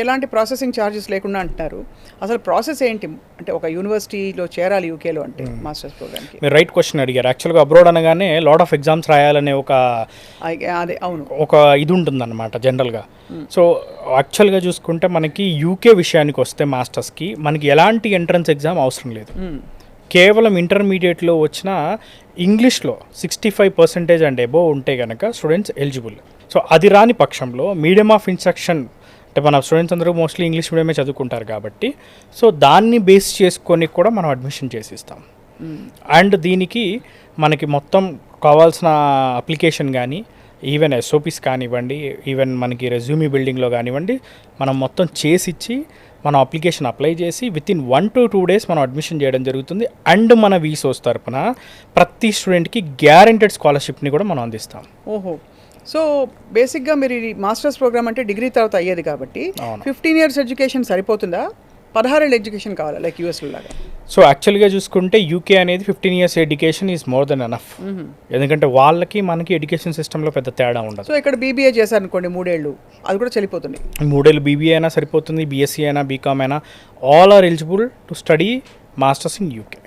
ఎలాంటి processing charges లేకుండా అంటున్నారు. అసలు ప్రాసెస్ ఏంటి? అంటే ఒక యూనివర్సిటీలో చేరాలి యూకేలో అంటే మాస్టర్స్ ప్రోగ్రామ్కి. మీరు రైట్ క్వశ్చన్ అడిగారు. యాక్చువల్గా అబ్రాడ్ అనగానే లాట్ ఆఫ్ ఎగ్జామ్స్ రాయాలనే అదే అవును ఒక ఇది ఉంటుందన్నమాట జనరల్గా. సో యాక్చువల్గా చూసుకుంటే మనకి యూకే విషయానికి వస్తే మాస్టర్స్కి మనకి ఎలాంటి ఎంట్రన్స్ ఎగ్జామ్ అవసరం లేదు. కేవలం ఇంటర్మీడియట్లో వచ్చిన ఇంగ్లీష్లో 65% అండ్ అబోవ్ ఉంటే కనుక స్టూడెంట్స్ ఎలిజిబుల్. సో అది రాని పక్షంలో మీడియం ఆఫ్ ఇన్స్ట్రక్షన్ అంటే మన స్టూడెంట్స్ అందరూ మోస్ట్లీ ఇంగ్లీష్ మీడియమే చదువుకుంటారు కాబట్టి సో దాన్ని బేస్ చేసుకొని కూడా మనం అడ్మిషన్ చేసిస్తాం. అండ్ దీనికి మనకి మొత్తం కావాల్సిన అప్లికేషన్ కానీ ఈవెన్ ఎస్ఓపీస్ కానివ్వండి, ఈవెన్ మనకి రెజ్యూమీ బిల్డింగ్లో కానివ్వండి, మనం మొత్తం చేసిచ్చి మనం అప్లికేషన్ అప్లై చేసి వితిన్ 1 to 2 days మనం అడ్మిషన్ చేయడం జరుగుతుంది. అండ్ మన వీసోస్ తరపున ప్రతి స్టూడెంట్కి గ్యారెంటెడ్ స్కాలర్షిప్ని కూడా మనం అందిస్తాం. ఓహో, సో బేసిక్గా మీరు ఈ మాస్టర్స్ ప్రోగ్రామ్ అంటే డిగ్రీ తర్వాత అయ్యేది కాబట్టి 15 years ఎడ్యుకేషన్ సరిపోతుందా? 16 ఏళ్ళ ఎడ్యుకేషన్ కావాలా లైక్ యూఎస్లో లాగా? సో యాక్చువల్గా చూసుకుంటే యూకే అనేది 15 years education is more than enough. ఎందుకంటే వాళ్ళకి మనకి ఎడ్యుకేషన్ సిస్టంలో పెద్ద తేడా ఉండదు. సో ఇక్కడ బీబీఏ చేశారనుకోండి 3 ఏళ్ళు, అది కూడా చెల్లిపోతుంది. 3 ఏళ్ళు బీబీఏ అయినా సరిపోతుంది, బీఎస్సీ అయినా బీకామ్ అయినా, all are eligible to study masters in UK.